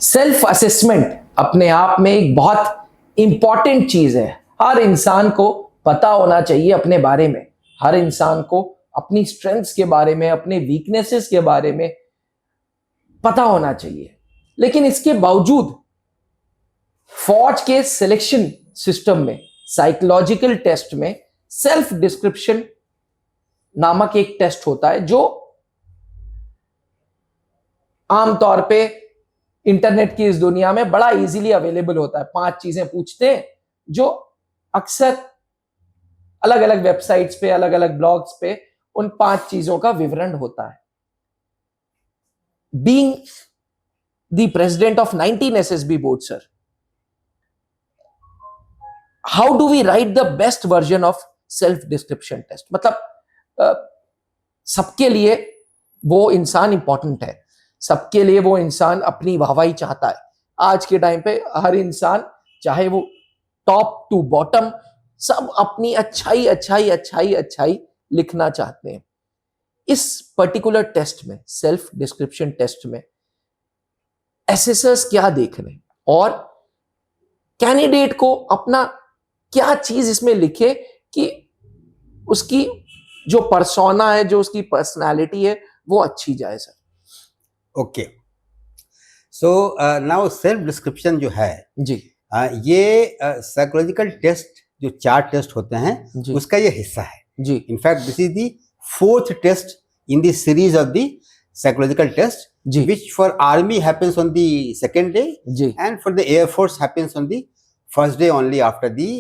Self assessment अपने आप में एक बहुत इंपॉर्टेंट चीज है। हर इंसान को पता होना चाहिए अपने बारे में। हर इंसान को अपनी स्ट्रेंथ्स के बारे में, अपने वीकनेसेस के बारे में पता होना चाहिए। लेकिन इसके बावजूद फौज के सिलेक्शन सिस्टम में, साइकोलॉजिकल टेस्ट में सेल्फ डिस्क्रिप्शन नामक एक टेस्ट होता है जो आमतौर पे इंटरनेट की इस दुनिया में बड़ा इजीली अवेलेबल होता है। 5 चीजें पूछते हैं जो अक्सर अलग अलग वेबसाइट्स पे, अलग अलग ब्लॉग्स पे उन 5 चीजों का विवरण होता है। Being the president of 19 SSB board, sir, how do we write the best version of self description test? मतलब सबके लिए वो इंसान इंपॉर्टेंट है, सबके लिए वो इंसान अपनी वाहवाही चाहता है। आज के टाइम पे हर इंसान, चाहे वो टॉप टू बॉटम, सब अपनी अच्छाई अच्छाई अच्छाई अच्छाई लिखना चाहते हैं। इस पर्टिकुलर टेस्ट में, सेल्फ डिस्क्रिप्शन टेस्ट में, एसेसर्स क्या देख रहे हैं और कैंडिडेट को अपना क्या चीज इसमें लिखे कि उसकी जो पर्सोना है, जो उसकी पर्सनालिटी है, वो अच्छी जाए। Sir, okay, so now self description जो है जी, ये साइकोलॉजिकल टेस्ट जो 4 टेस्ट होते हैं जी, उसका ये हिस्सा है जी। In fact this is the 4th test in the series of the psychological test जी, which for army happens on the second day जी, and for the air force happens on the first day only after the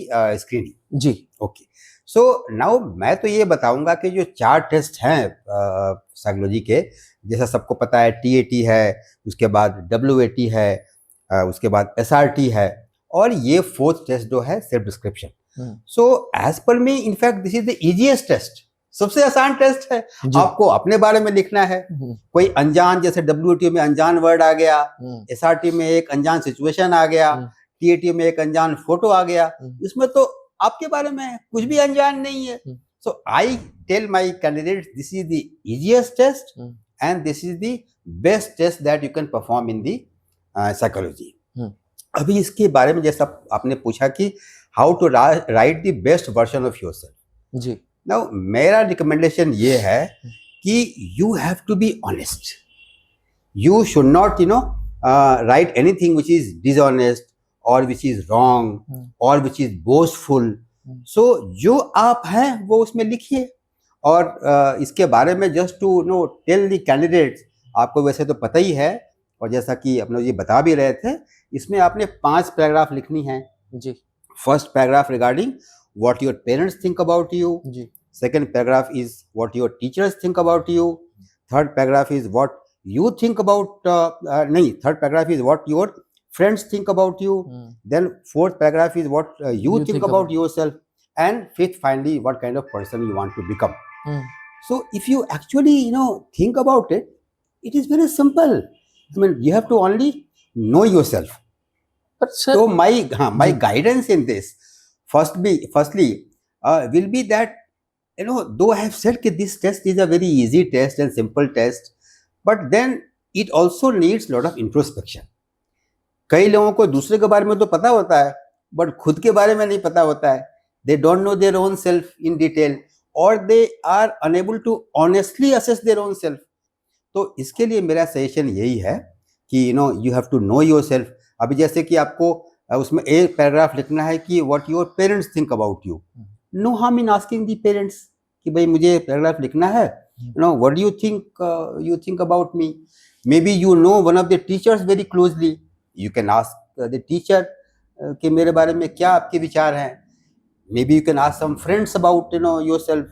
screening. जी। Okay, so now मैं तो ये बताऊंगा कि जो 4 test हैं साइकोलॉजी के, जैसा सबको पता है TAT है, उसके बाद WAT है, उसके बाद SRT है, और ये 4th टेस्ट जो है self description. So as per me in fact this is the easiest test, सबसे आसान टेस्ट है। आपको अपने बारे में लिखना है, कोई अनजान, जैसे WAT में अनजान वर्ड आ गया, SRT में एक अनजान सिचुएशन आ गया, TAT में एक अनजान फोटो आ गया, इसमें तो आपके बारे में कुछ भी अनजान नहीं है। So I tell my candidates this is the easiest test and this is the best test that you can perform in the psychology. अभी इसके बारे में जैसा आपने पूछा कि how to write the best version of yourself, जी, now मेरा रिकमेंडेशन ये है कि you have to be honest. You should not write anything which is dishonest और विच इज रॉन्ग और विच इज बोस्टफुल। सो जो आप हैं वो उसमें लिखिए, और इसके बारे में just to tell the candidates, आपको वैसे तो पता ही है, और जैसा कि अपने ये बता भी रहे थे, इसमें आपने 5 पैराग्राफ लिखनी है। जी, first paragraph regarding what your parents think about you. जी, Second paragraph is what your teachers think about you. Third paragraph is what you think about third paragraph is what your friends think about you. Then 4th paragraph is what you think about yourself, and 5th finally what kind of person you want to become. So if you actually think about it, it is very simple. I mean, you have to only know yourself. but sir, So my guidance in this firstly will be that though I have said that this test is a very easy test and simple test, but then it also needs lot of introspection. कई लोगों को दूसरे के बारे में तो पता होता है, बट खुद के बारे में नहीं पता होता है। They don't know their own self in detail, or they are unable to honestly assess their own self. तो इसके लिए मेरा सजेशन यही है कि you have to know yourself. अभी जैसे कि आपको उसमें एक पैराग्राफ लिखना है कि what your parents think about you. No harm in asking the parents कि भाई मुझे पैराग्राफ लिखना है, what do you think about me. Maybe you know one of the teachers very closely, you can ask the teacher कि मेरे बारे में क्या आपके विचार हैं। Maybe you can ask some friends about yourself.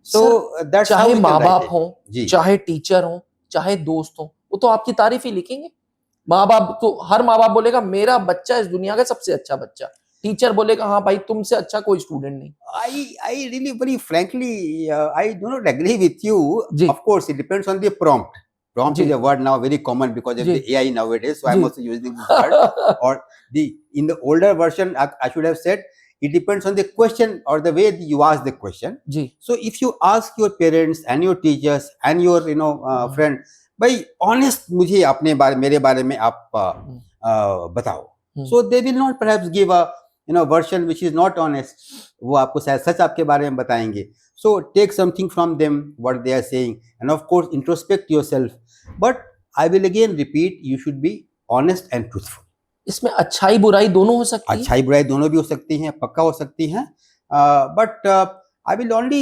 So that's चाहे माँ बाप हो, चाहे टीचर हो, चाहे दोस्त हो, वो तो आपकी तारीफ ही लिखेंगे। माँ बाप तो, हर माँ बाप बोलेगा मेरा बच्चा इस दुनिया का सबसे अच्छा बच्चा। टीचर बोलेगा हाँ भाई तुमसे अच्छा कोई स्टूडेंट नहीं। I really very frankly I do not agree with you. Of course it depends on the prompt. Prompt is a word now very common because of the AI nowadays, so I'm also using this word. Or in the older version I should have said it depends on the question or the way you ask the question. So if you ask your parents and your teachers and your friend, भाई honest मुझे अपने बारे मेरे बारे में आप बताओ. So they will not perhaps give a version which is not honest. वो आपको शायद सच आपके बारे में बताएंगे. So take something from them what they are saying, and of course introspect yourself. But I will again repeat, you should be honest and truthful. इसमें अच्छाई बुराई दोनों हो सकती है. अच्छाई बुराई दोनों भी हो सकती हैं, पक्का हो सकती हैं. But I will only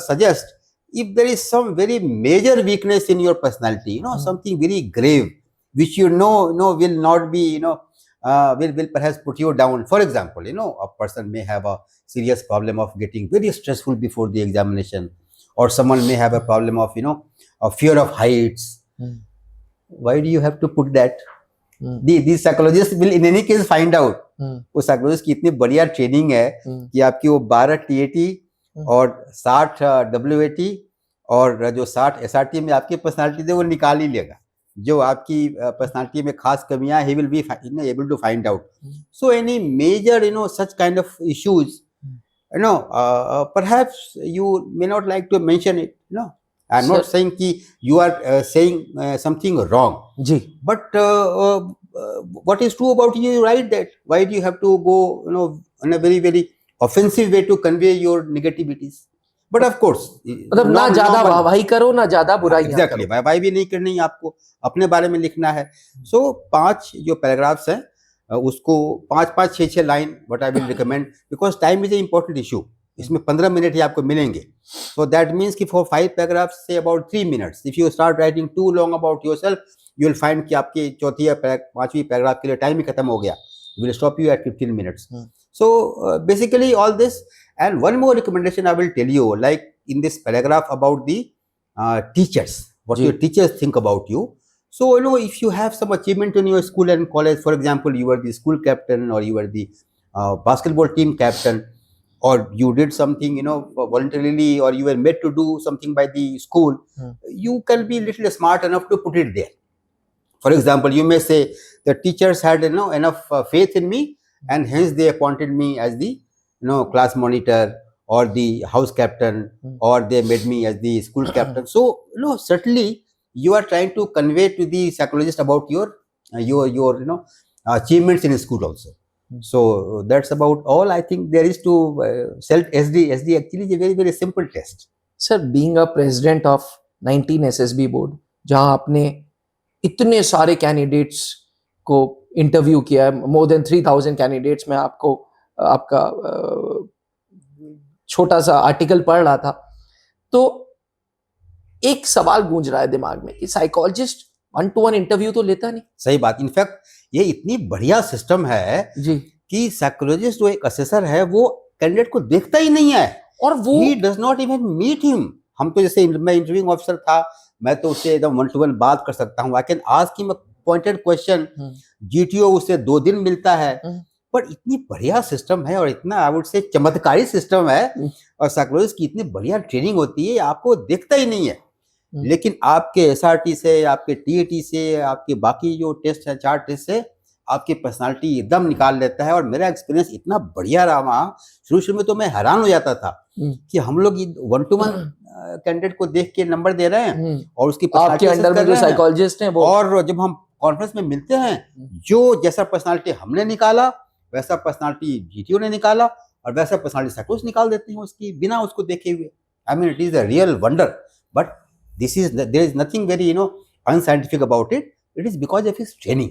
suggest if there is some very major weakness in your personality, something very grave which will not be will perhaps put you down. For example, a person may have a serious problem of getting very stressful before the examination, or someone may have a problem of a fear of heights. Why do you have to put that? These psychologists will in any case find out. वो psychologist की इतनी बढ़िया training है कि आपकी वो 12 TAT और 60 WAT और जो 60 SRT में आपकी पर्सनालिटी है वो निकाल ही लेगा. जो आपकी पर्सनालिटी में खास कमियां he will be able to find out. So any major such kind of issues, perhaps you may not like to mention it. I'm not saying कि you are saying something wrong. Ji. But what is true about you write that. Why do you have to go in a very very offensive way to convey your negativities? But of course, मतलब ना ज्यादा वाहवाही करो ना ज्यादा बुराई. Exactly, वाहवाही भी नहीं करनी है, आपको अपने बारे में लिखना है. सो 5 जो पैराग्राफ्स हैं उसको 5-5 6-6 line what I will recommend, because time is a important issue. इसमें 15 मिनट ही आपको मिलेंगे. सो दैट मीन्स कि फॉर 5 पैराग्राफ्स से about 3 minutes. If you start writing too long about yourself, you will find कि आपके चौथी या 5वीं पैराग्राफ के लिए टाइम ही खत्म हो गया. Will stop you at 15 minutes. So basically all this. And one more recommendation I will tell you, like in this paragraph about the teachers, what your teachers think about you. So, if you have some achievement in your school and college, for example, you were the school captain or you were the basketball team captain, or you did something, voluntarily, or you were made to do something by the school, you can be little smart enough to put it there. For example, you may say the teachers had enough faith in me, and hence they appointed me as the class monitor or the house captain, or they made me as the school captain. So certainly you are trying to convey to the psychologist about your achievements in school also. So that's about all I think there is to self SD actually is a very very simple test. Sir, being a president of 19 SSB board, जहां आपने इतने सारे candidates को interview किया है, more than 3000 candidates में आपका छोटा सा आर्टिकल पढ़ रहा था, तो एक सवाल गूंज रहा है दिमाग में कि साइकोलॉजिस्ट 1-to-1 इंटरव्यू तो लेता नहीं. सही बात. इनफैक्ट ये इतनी बढ़िया सिस्टम है जी कि साइकोलॉजिस्ट जो एक असेसर है वो कैंडिडेट को देखता ही नहीं है, और वो ही does not even meet him. हम तो जैसे मैं इंटरव्यूइंग ऑफिसर था, मैं तो उससे एकदम 1-to-1 बात कर सकता हूँ. I can ask him a pointed question. GTO उससे 2 दिन मिलता है. पर इतनी बढ़िया सिस्टम है और इतना आई वुड से चमत्कारी सिस्टम है, और साइकोलॉजिस्ट की इतनी बढ़िया ट्रेनिंग होती है, आपको देखता ही नहीं है. लेकिन आपके SRT से, आपके TAT से, आपके बाकी जो टेस्ट है 4 टेस्ट से आपकी पर्सनालिटी एकदम निकाल लेता है. और मेरा एक्सपीरियंस इतना बढ़िया रहा वहाँ. शुरू में तो मैं हैरान हो जाता था कि हम लोग 1-to-1 कैंडिडेट को देख के नंबर दे रहे हैं, और उसकी आपके अंडर में जो साइकोलॉजिस्ट हैं वो, और जब हम कॉन्फ्रेंस में मिलते हैं, जो जैसा पर्सनालिटी हमने निकाला वैसा पर्सनालिटी GTO ने निकाला, और वैसा पर्सनालिटी साइकोलॉजिस्ट निकाल देते हैं उसकी बिना उसको देखे हुए. I mean it is a real wonder. But there is nothing very unscientific about it. It is because of his training.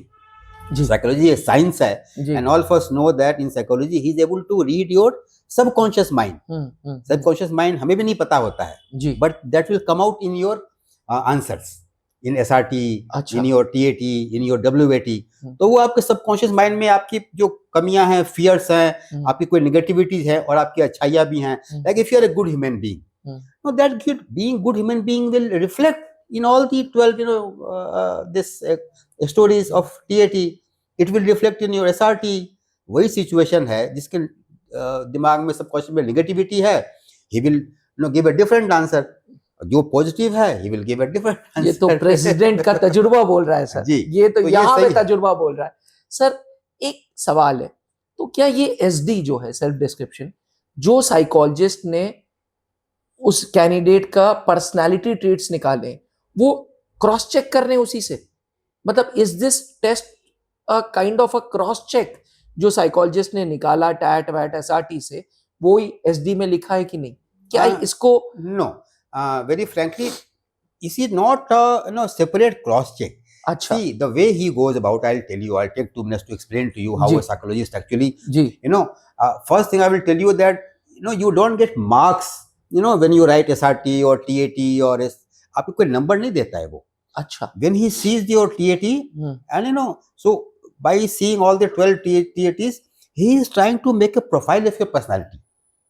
Psychology is science है, and all of us know that in psychology he is able to read your subconscious mind. Subconscious mind हमें भी नहीं पता होता है, but that will come out in your answers in SRT, in your TAT, in your WAT. तो वो आपके subconscious mind में आपकी जो कमियां हैं, फियर्स हैं, आपकी कोई नेगेटिविटीज है और आपकी अच्छाइयां भी हैं. Like if you are a good human being, now that being good human being will reflect in all the 12 this stories of TAT. It will reflect in your SRT. वही situation है जिसके दिमाग में सबकॉन्शियस में negativity है, he will give a different answer. जो positive है he will give a different answer. ये तो प्रेसिडेंट का तजुर्बा बोल रहा है सर जी. ये तो यहाँ पे तजुर्बा बोल रहा है. सर एक सवाल है, तो क्या ये SD जो है सेल्फ डिस्क्रिप्शन, जो साइकोलॉजिस्ट ने उस कैंडिडेट का पर्सनालिटी ट्रेट्स निकाले, वो क्रॉस चेक कर रहे हैं उसी से? मतलब is this test a kind of a cross check जो साइकोलॉजिस्ट ने निकाला टैट वैट एसआरटी से, वो ही एसडी में लिखा है कि नहीं? क्या इसको? No, very frankly, this is not a separate cross check. अच्छा See, the way he goes about, I'll tell you, I'll take 2 minutes to explain to you how ji a psychologist actually, ji first thing I will tell you that, you don't get marks, when you write SRT or TAT or आपको कोई number नहीं देता है वो. अच्छा When he sees your TAT, and so by seeing all the 12 TATs, he is trying to make a profile of your personality.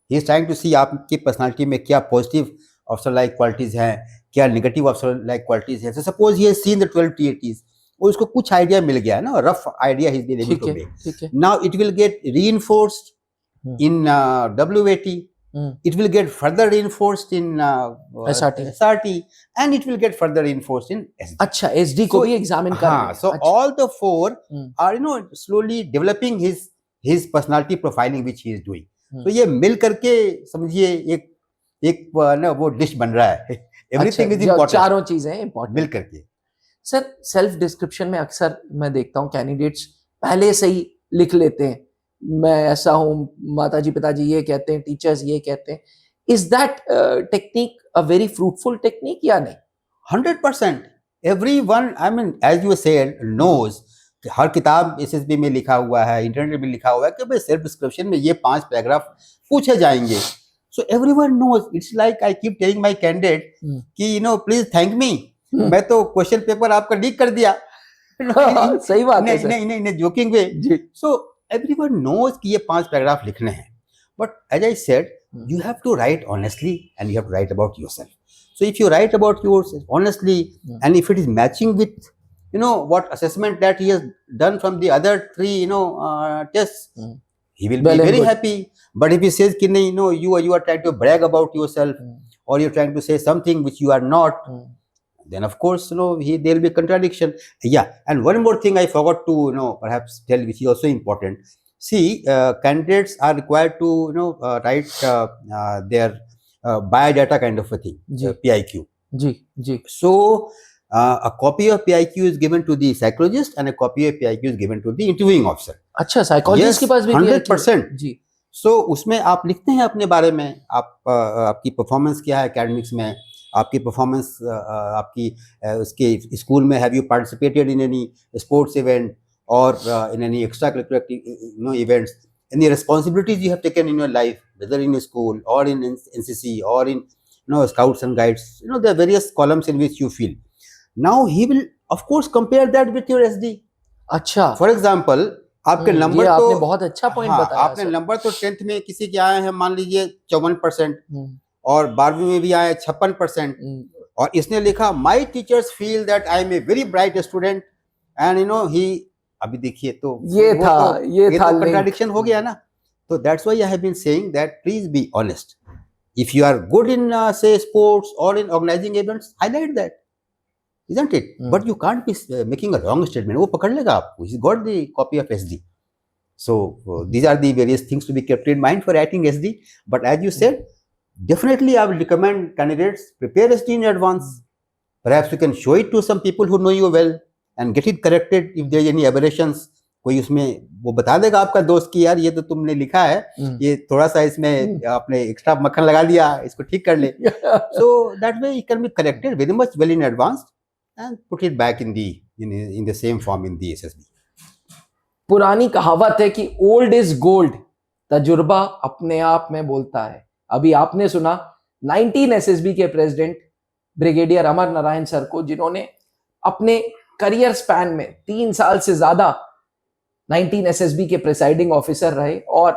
He is trying to see आपकी personality में क्या positive officer like qualities हैं, क्या negative officer like qualities हैं. So suppose he has seen the 12 TATs, और उसको कुछ idea मिल गया ना, rough idea he's been able ठीक to है make. ठीक है Now it will get reinforced in WAT. It will get further reinforced in SRT, and it will get further reinforced in SD. अच्छा एसडी को So, भी examine कर रहे हैं? So अच्छा, all the four hmm, are slowly developing his personality profiling which he is doing. हम्म, तो ये मिल करके समझिए एक ना वो डिश बन रहा है. एवरीथिंग इज अच्छा, इम्पोर्टेंट. चारों चीजें इंपॉर्टेंट मिल करके. सर सेल्फ डिस्क्रिप्शन में अक्सर मैं देखता हूँ कैंडिडेट्स पहले से ही लिख लेते हैं, मैं ऐसा हूँ, माताजी पिताजी ये कहते हैं, टीचर्स ये कहते हैं. Is that technique a very fruitful technique या नहीं? 100%. Everyone, I mean, as you said, knows कि हर किताब एसएसबी में लिखा हुआ है, इंटरनेट में लिखा हुआ है कि भाई सेल्फ डिस्क्रिप्शन में ये 5 पैराग्राफ पूछे जाएंगे. So everyone knows. It's like I keep telling my candidate कि please thank me. मैं तो क्वेश्चन पेपर आपका लीक कर दिया. सही बात है सर. नहीं जोकिंग वे. जी So everyone knows कि ये 5 पैराग्राफ लिखने हैं. But as I said, you have to write honestly and you have to write about yourself. So if you write about yourself honestly, and if it is matching with what assessment that he has done from the other 3 tests, he will Well be and very good. happy. But if he says कि नहीं, you are trying to brag about yourself, or you're trying to say something which you are not, then of course there will be contradiction. Yeah. And one more thing I forgot to perhaps tell, which is also important. See, candidates are required to write their biodata kind of a thing, जी PIQ. जी जी So a copy of PIQ is given to the psychologist and a copy of PIQ is given to the interviewing officer. अच्छा psychologist Yes, के पास भी 100%. जी So उसमें आप लिखते हैं अपने बारे में, आपकी परफॉर्मेंस क्या है एकेडमिक्स में, आपकी परफॉर्मेंस आपकी उसके स्कूल में, have you participated in any sports event और in any extracurricular events, any responsibilities you have taken in your life, whether in school or in NCC or in scouts and guides. There are various columns in which you feel. Now he will of course compare that with your SD. अच्छा For example, आपके ये number आपने तो बहुत अच्छा point हाँ, बताया आपने सर. नंबर तो 10th में किसी के आए हैं मान लीजिए 54% और 12वीं में भी आए 56%, और इसने लिखा my teachers feel that I am a very bright student and he, अभी देखिए तो ये वो था तो, ये था link. कंट्राडिक्शन हो गया ना. तो that's why I have been saying that please be honest. If you are good in say sports और in organising events, highlight that, isn't it? But you can't be making a wrong statement. वो पकड़ लेगा आपको. He's got the copy of SD. So these are the various things to be kept in mind for writing SD. But as you said, definitely I will recommend candidates prepare SD in advance. Perhaps you can show it to some people who know you well and get it corrected if there is any aberrations. कोई उसमें वो बता देगा आपका दोस्त कि यार ये तो तुमने लिखा है, ये थोड़ा सा इसमें आपने एक्स्ट्रा मक्खन लगा दिया, इसको ठीक कर ले. So that way it can be corrected very much well in advance and put it back in the same form in the SSB. पुरानी कहावत है कि ओल्ड इज गोल्ड, तजुर्बा अपने आप में बोलता है. अभी आपने सुना 19 एसएसबी के प्रेसिडेंट ब्रिगेडियर अमर नारायण सर को, जिन्होंने अपने करियर स्पैन में 3 साल से ज्यादा 19 एसएसबी के प्रिसाइडिंग ऑफिसर रहे और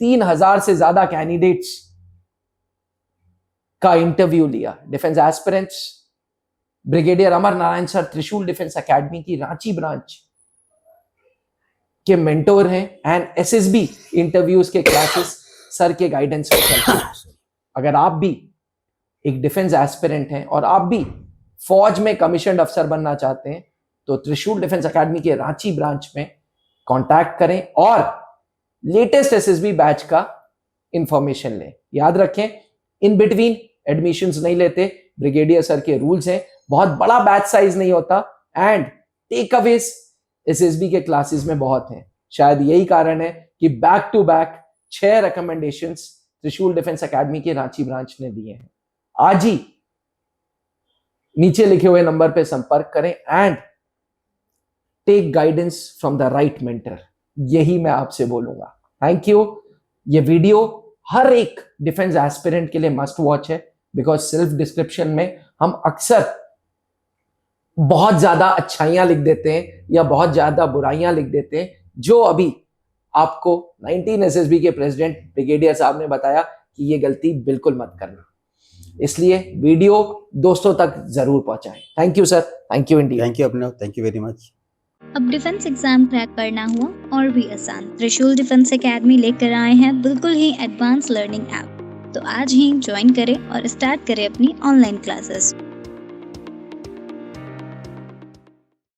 3000 से ज्यादा कैंडिडेट्स का इंटरव्यू लिया. डिफेंस एस्पिरेंट्स ब्रिगेडियर अमर नारायण सर त्रिशूल डिफेंस एकेडमी की रांची ब्रांच के मेंटोर हैं एंड एसएसबी इंटरव्यूज के क्लासेस सर के गाइडेंस में चलते हैं. अगर आप भी एक डिफेंस एस्पिरेंट हैं और आप भी फौज में कमीशन्ड अफसर बनना चाहते हैं तो त्रिशूल डिफेंस एकेडमी के रांची ब्रांच में कांटेक्ट करें और लेटेस्ट एसएसबी बैच का इंफॉर्मेशन लें. याद रखें, इन बिटवीन एडमिशंस नहीं लेते. ब्रिगेडियर सर के रूल्स हैं, बहुत बड़ा बैच साइज नहीं होता, एंड टेक अवेज एसएसबी के क्लासेस में बहुत हैं। शायद यही कारण है कि बैक टू बैक 6 रिकमेंडेशंस त्रिशूल डिफेंस एकेडमी के रांची ब्रांच ने दिए हैं। आज ही नीचे लिखे हुए नंबर पे संपर्क करें and take guidance from the right mentor, यही मैं आपसे बोलूंगा। Thank you. ये वीडियो हर एक डिफेंस एस्पिरेंट के लिए मस्ट वॉच है, बिकॉज सेल्फ डिस्क्रिप्शन में हम अक्सर बहुत ज्यादा अच्छाइयां लिख देते हैं या बहुत ज्यादा बुराइयां लिख देते हैं, जो अभी आपको 19 एसएसबी के प्रेसिडेंट ब्रिगेडियर साहब ने बताया कि ये गलती बिल्कुल मत करना। इसलिए वीडियो दोस्तों तक जरूर पहुंचाएं। Thank you sir, thank you India. Thank you Abhinav, thank you very much. अब डिफेंस एग्जाम क्रैक करना हुआ और भी आसान, त्रिशूल डिफेंस एकेडमी लेकर आए हैं बिल्कुल ही एडवांस लर्निंग ऐप। तो आज ही ज्वाइन करें और स्टार्ट करें अपनी ऑनलाइन क्लासेस।